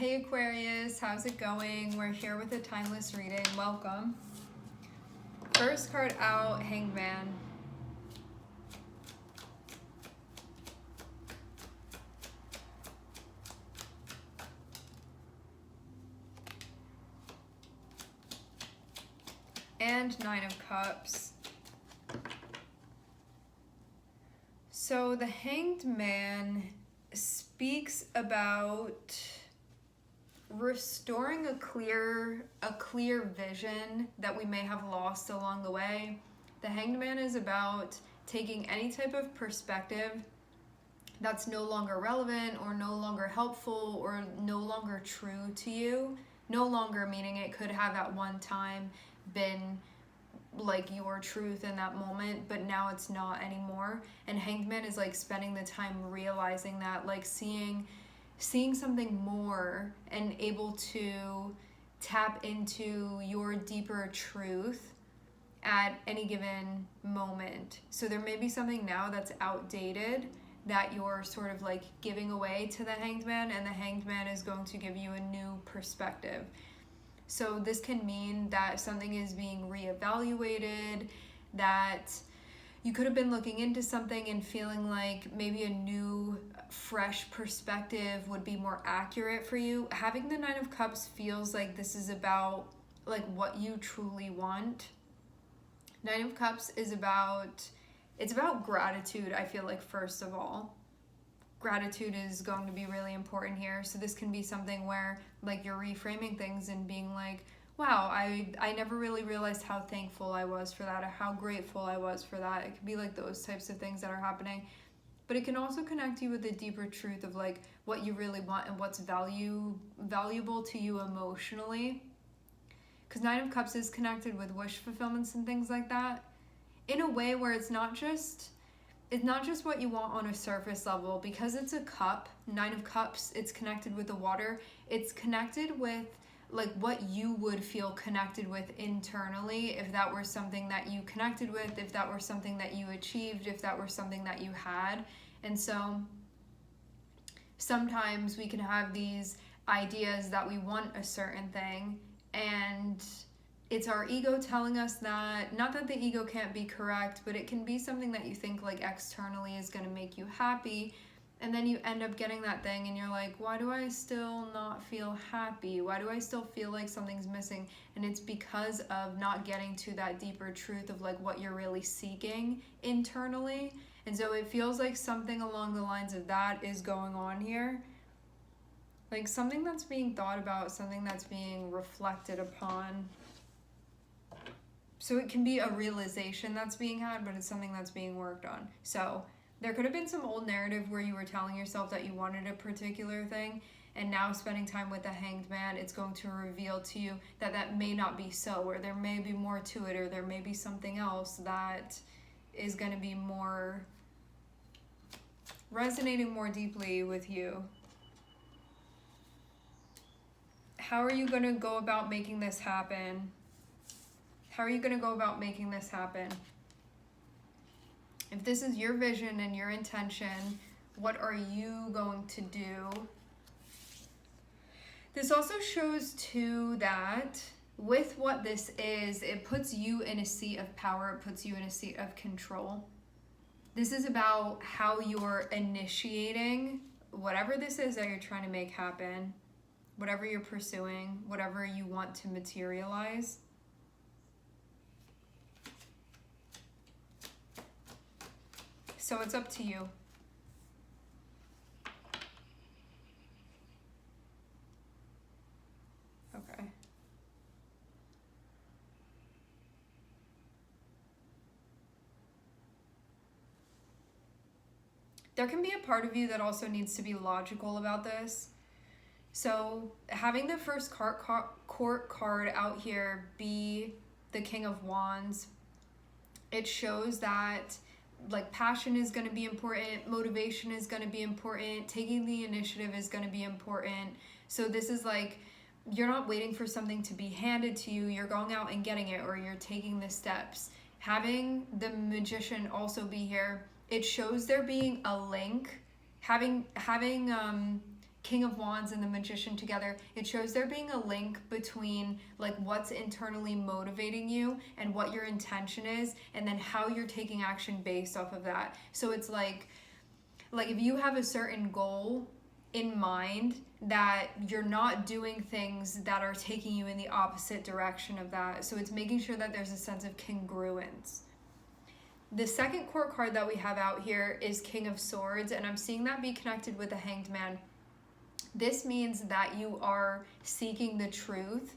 Hey Aquarius, how's it going? We're here with a timeless reading. Welcome. First card out, Hanged Man. And Nine of Cups. So the Hanged Man speaks about restoring a clear vision that we may have lost along the way. The Hanged Man is about taking any type of perspective that's no longer relevant or no longer helpful or no longer true to you. No longer meaning it could have at one time been like your truth in that moment, but now it's not anymore. And Hanged Man is like spending the time realizing that, like seeing something more and able to tap into your deeper truth at any given moment. So there may be something now that's outdated that you're sort of like giving away to the Hanged Man, and the Hanged Man is going to give you a new perspective. So this can mean that something is being reevaluated, that you could have been looking into something and feeling like maybe a new, fresh perspective would be more accurate for you. Having the Nine of Cups feels like this is about like what you truly want. Nine of Cups is about, it's about gratitude, I feel like, first of all. Gratitude is going to be really important here. So this can be something where like you're reframing things and being like, wow, I never really realized how thankful I was for that or how grateful I was for that. It could be like those types of things that are happening. But it can also connect you with the deeper truth of like what you really want and what's valuable to you emotionally. Because Nine of Cups is connected with wish fulfillments and things like that in a way where it's not just what you want on a surface level. Because it's a cup, Nine of Cups, it's connected with the water. It's connected with like what you would feel connected with internally if that were something that you connected with, if that were something that you achieved, if that were something that you had. And so sometimes we can have these ideas that we want a certain thing, and it's our ego telling us that. Not that the ego can't be correct, but it can be something that you think like externally is going to make you happy, and then you end up getting that thing and you're like, why do I still not feel happy? Why do I still feel like something's missing? And it's because of not getting to that deeper truth of like what you're really seeking internally. And so it feels like something along the lines of that is going on here. Like something that's being thought about, something that's being reflected upon. So it can be a realization that's being had, but it's something that's being worked on. So there could have been some old narrative where you were telling yourself that you wanted a particular thing, and now spending time with the Hanged Man, it's going to reveal to you that that may not be so, or there may be more to it, or there may be something else that is going to be more resonating more deeply with you. How are you going to go about making this happen? How are you going to go about making this happen? If this is your vision and your intention, what are you going to do? This also shows too that with what this is, it puts you in a seat of power. It puts you in a seat of control. This is about how you're initiating whatever this is that you're trying to make happen, whatever you're pursuing, whatever you want to materialize. So it's up to you. Okay. There can be a part of you that also needs to be logical about this. So having the first court card out here be the King of Wands, it shows that like passion is going to be important, motivation is going to be important, taking the initiative is going to be important. So this is like, you're not waiting for something to be handed to you, you're going out and getting it, or you're taking the steps. Having the Magician also be here, it shows there being a link, having King of Wands and the Magician together, it shows there being a link between like what's internally motivating you and what your intention is, and then how you're taking action based off of that. So it's like if you have a certain goal in mind, that you're not doing things that are taking you in the opposite direction of that. So it's making sure that there's a sense of congruence. The second court card that we have out here is King of Swords, and I'm seeing that be connected with the Hanged Man. This means that you are seeking the truth,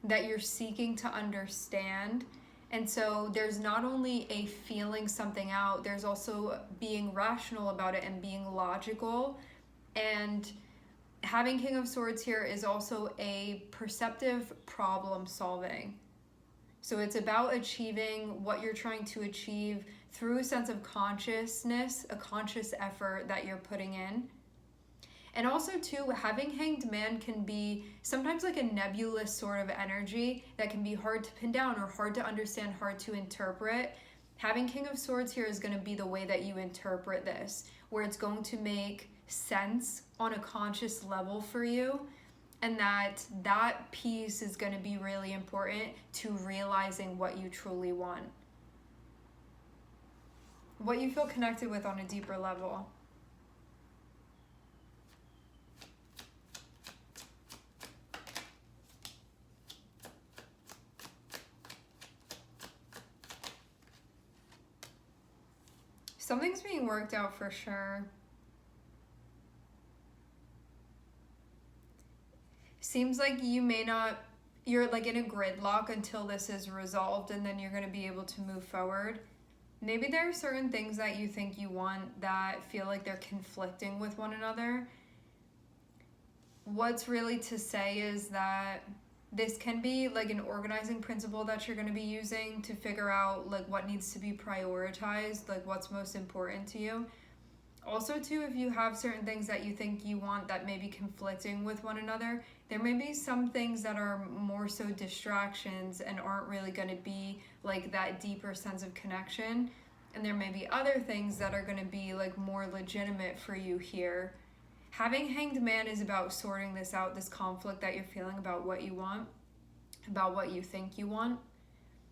that you're seeking to understand. And so there's not only a feeling something out, there's also being rational about it and being logical. And having King of Swords here is also a perceptive problem solving. So it's about achieving what you're trying to achieve through a sense of consciousness, a conscious effort that you're putting in. And also too, having Hanged Man can be sometimes like a nebulous sort of energy that can be hard to pin down or hard to understand, hard to interpret. Having King of Swords here is going to be the way that you interpret this, where it's going to make sense on a conscious level for you, and that piece is going to be really important to realizing what you truly want, what you feel connected with on a deeper level. Something's being worked out for sure. Seems like you're like in a gridlock until this is resolved, and then you're going to be able to move forward. Maybe there are certain things that you think you want that feel like they're conflicting with one another. What's really to say is that this can be like an organizing principle that you're going to be using to figure out like what needs to be prioritized, like what's most important to you. Also too, if you have certain things that you think you want that may be conflicting with one another, there may be some things that are more so distractions and aren't really going to be like that deeper sense of connection. And there may be other things that are going to be like more legitimate for you here. Having Hanged Man is about sorting this out, this conflict that you're feeling about what you want, about what you think you want.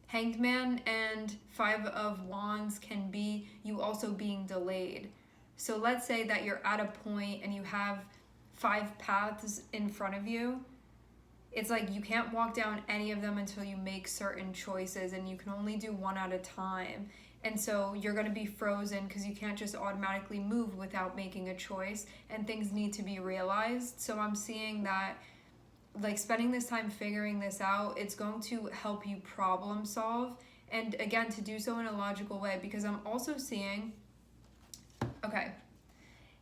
Hanged Man and Five of Wands can be you also being delayed. So let's say that you're at a point and you have 5 paths in front of you. It's like you can't walk down any of them until you make certain choices, and you can only do one at a time. And so you're going to be frozen because you can't just automatically move without making a choice, and things need to be realized. So I'm seeing that like spending this time figuring this out, it's going to help you problem solve, and again, to do so in a logical way, because I'm also seeing, okay,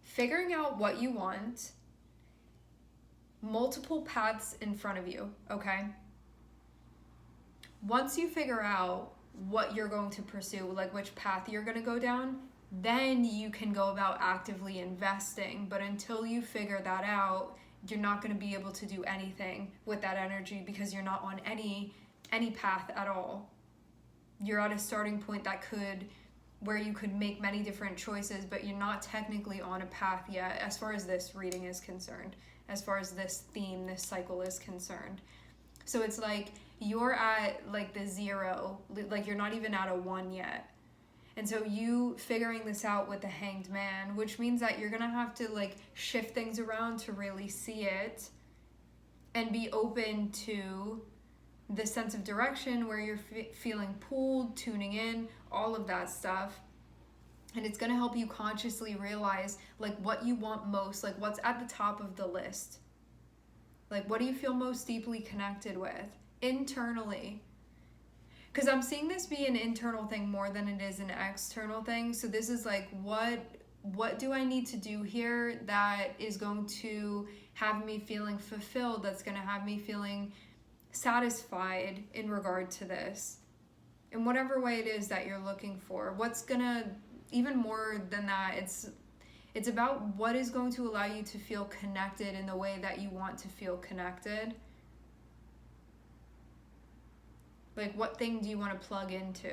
figuring out what you want, multiple paths in front of you, okay? Once you figure out what you're going to pursue, like which path you're going to go down, then you can go about actively investing. But until you figure that out, you're not going to be able to do anything with that energy, because you're not on any path at all. You're at a starting point where you could make many different choices, but you're not technically on a path yet, as far as this reading is concerned, as far as this theme, this cycle is concerned. So it's like you're at like the 0, like you're not even at a 1 yet. And so you figuring this out with the Hanged Man, which means that you're gonna have to like shift things around to really see it and be open to the sense of direction where you're feeling pulled, tuning in, all of that stuff. And it's gonna help you consciously realize like what you want most, like what's at the top of the list. Like what do you feel most deeply connected with internally? Because I'm seeing this be an internal thing more than it is an external thing. So this is like, what do I need to do here that is going to have me feeling fulfilled, that's going to have me feeling satisfied in regard to this? In whatever way it is that you're looking for. What's going to, even more than that, it's about what is going to allow you to feel connected in the way that you want to feel connected. Like, what thing do you want to plug into?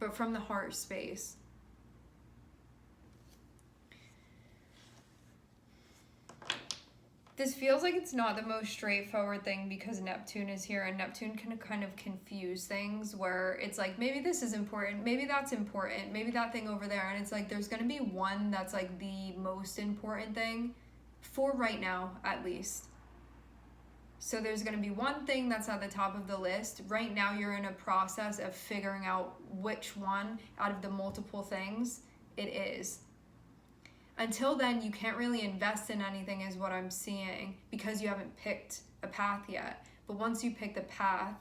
But from the heart space. This feels like it's not the most straightforward thing because Neptune is here, and Neptune can kind of confuse things where it's like, maybe this is important, maybe that's important, maybe that thing over there. And it's like, there's going to be one that's like the most important thing for right now, at least. So there's going to be one thing that's at the top of the list. Right now, you're in a process of figuring out which one out of the multiple things it is. Until then, you can't really invest in anything is what I'm seeing because you haven't picked a path yet. But once you pick the path,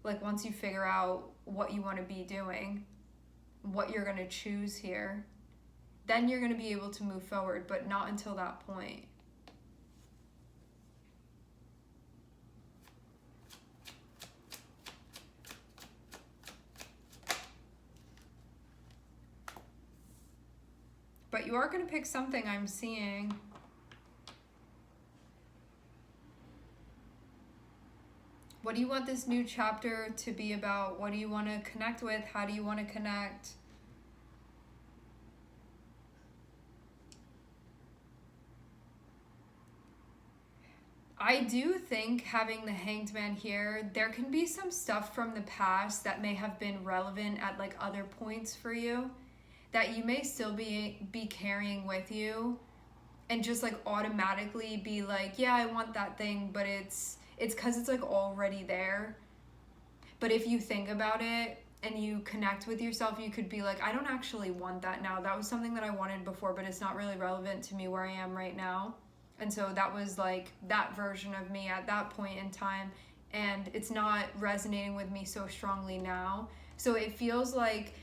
like once you figure out what you want to be doing, what you're going to choose here, then you're going to be able to move forward, but not until that point. But you are going to pick something, I'm seeing. What do you want this new chapter to be about? What do you want to connect with? How do you want to connect? I do think having the Hanged Man here, there can be some stuff from the past that may have been relevant at like other points for you that you may still be carrying with you, and just like automatically be like, yeah, I want that thing, but it's because it's like already there. But if you think about it and you connect with yourself, you could be like, I don't actually want that now. That was something that I wanted before, but it's not really relevant to me where I am right now. And so that was like that version of me at that point in time, and it's not resonating with me so strongly now. So it feels like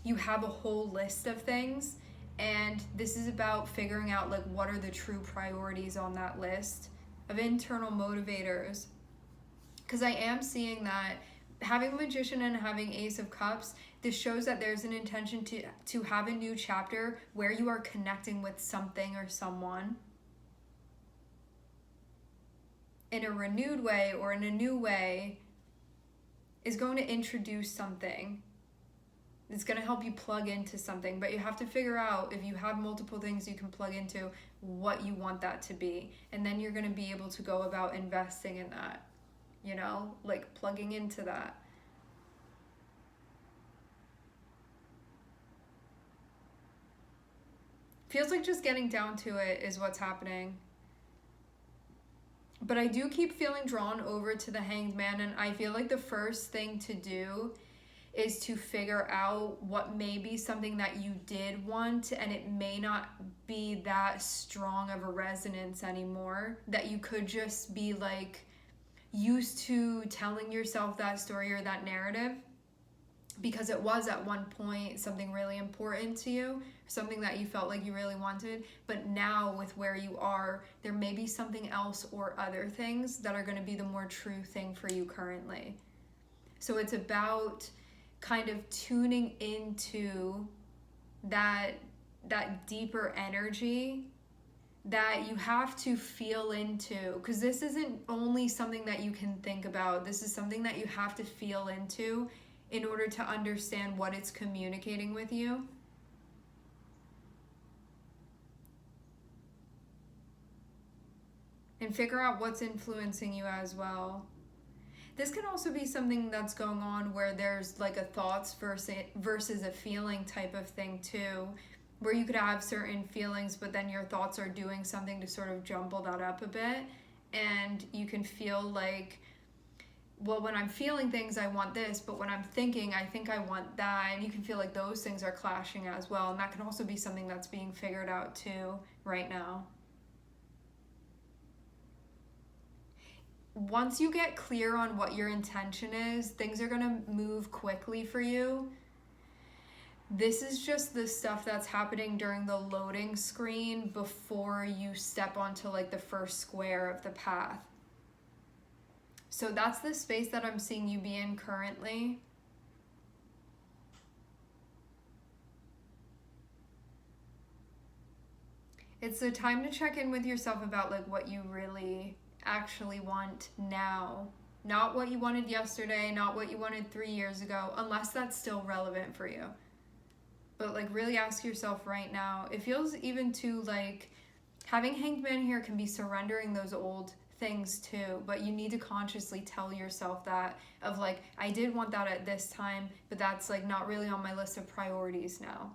you have a whole list of things, and this is about figuring out like what are the true priorities on that list of internal motivators. Because I am seeing that having Magician and having Ace of Cups, this shows that there's an intention to have a new chapter where you are connecting with something or someone in a renewed way or in a new way is going to introduce something. It's going to help you plug into something, but you have to figure out, if you have multiple things you can plug into, what you want that to be. And then you're going to be able to go about investing in that, you know, like plugging into that. Feels like just getting down to it is what's happening. But I do keep feeling drawn over to the Hanged Man, and I feel like the first thing to do is to figure out what may be something that you did want, and it may not be that strong of a resonance anymore, that you could just be like used to telling yourself that story or that narrative because it was at one point something really important to you, something that you felt like you really wanted. But now with where you are, there may be something else or other things that are going to be the more true thing for you currently. So it's about kind of tuning into that deeper energy that you have to feel into, because this isn't only something that you can think about. This is something that you have to feel into in order to understand what it's communicating with you. And figure out what's influencing you as well. This can also be something that's going on where there's like a thoughts versus a feeling type of thing too, where you could have certain feelings, but then your thoughts are doing something to sort of jumble that up a bit. And you can feel like, well, when I'm feeling things, I want this, but when I'm thinking, I think I want that. And you can feel like those things are clashing as well. And that can also be something that's being figured out too right now. Once you get clear on what your intention is, things are going to move quickly for you. This is just the stuff that's happening during the loading screen before you step onto like the first square of the path. So that's the space that I'm seeing you be in currently. It's the time to check in with yourself about like what you really actually want now. Not what you wanted yesterday, not what you wanted 3 years ago, unless that's still relevant for you. But like really ask yourself right now. It feels even too like Having Hanged Man here can be surrendering those old things too, but you need to consciously tell yourself that, of like, I did want that at this time, but that's like not really on my list of priorities now.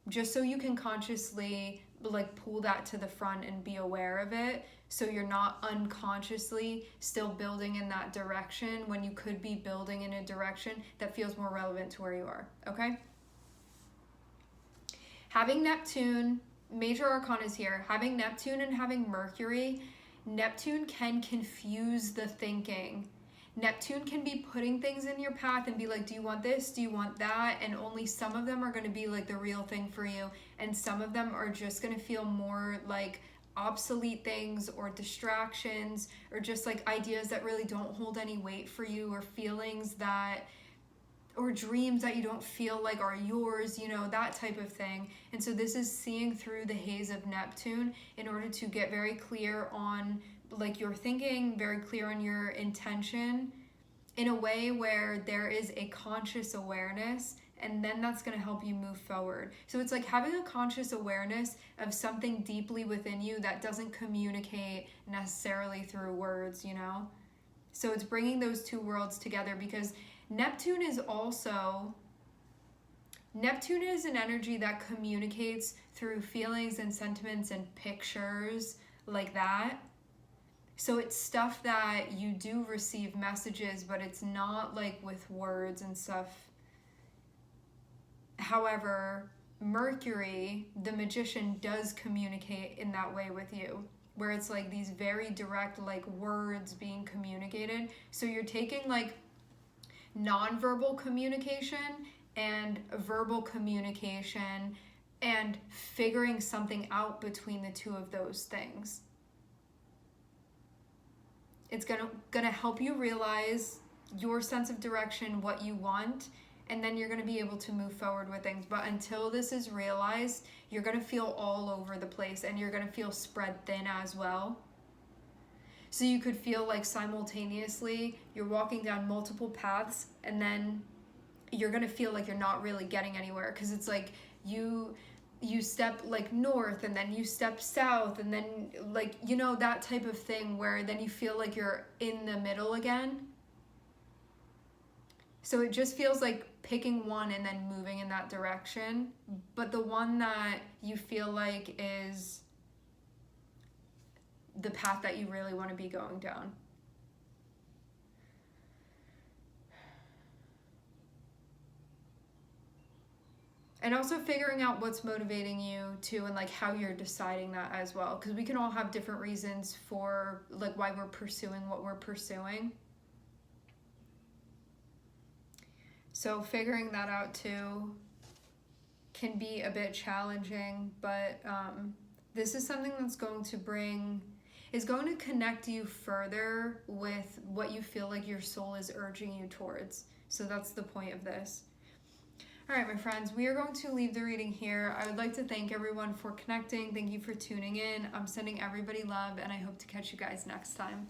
Just so you can consciously like pull that to the front and be aware of it, so you're not unconsciously still building in that direction when you could be building in a direction that feels more relevant to where you are. Okay? Having Neptune, major arcanas here, having Neptune and having Mercury, Neptune can confuse the thinking. Neptune can be putting things in your path and be like, do you want this? Do you want that? And only some of them are going to be like the real thing for you. And some of them are just going to feel more like obsolete things or distractions or just like ideas that really don't hold any weight for you, or feelings that, or dreams that you don't feel like are yours, you know, that type of thing. And so this is seeing through the haze of Neptune in order to get very clear on like your thinking, very clear on your intention in a way where there is a conscious awareness, and then that's going to help you move forward. So it's like having a conscious awareness of something deeply within you that doesn't communicate necessarily through words, you know? So it's bringing those two worlds together, because Neptune is an energy that communicates through feelings and sentiments and pictures like that. So it's stuff that you do receive messages, but it's not like with words and stuff. However, Mercury, the magician, does communicate in that way with you, where it's like these very direct like words being communicated. So you're taking like nonverbal communication and verbal communication and figuring something out between the two of those things. It's gonna help you realize your sense of direction, what you want, and then you're gonna be able to move forward with things. But until this is realized, you're gonna feel all over the place, and you're gonna feel spread thin as well. So you could feel like simultaneously you're walking down multiple paths, and then you're gonna feel like you're not really getting anywhere, because it's like you step like north and then you step south, and then like, you know, that type of thing where then you feel like you're in the middle again. So it just feels like picking one and then moving in that direction, but the one that you feel like is the path that you really want to be going down. And also figuring out what's motivating you too, and like how you're deciding that as well, because we can all have different reasons for like why we're pursuing what we're pursuing. So figuring that out too can be a bit challenging, but this is something that's going to connect you further with what you feel like your soul is urging you towards. So that's the point of this. All right, my friends, we are going to leave the reading here. I would like to thank everyone for connecting. Thank you for tuning in. I'm sending everybody love, and I hope to catch you guys next time.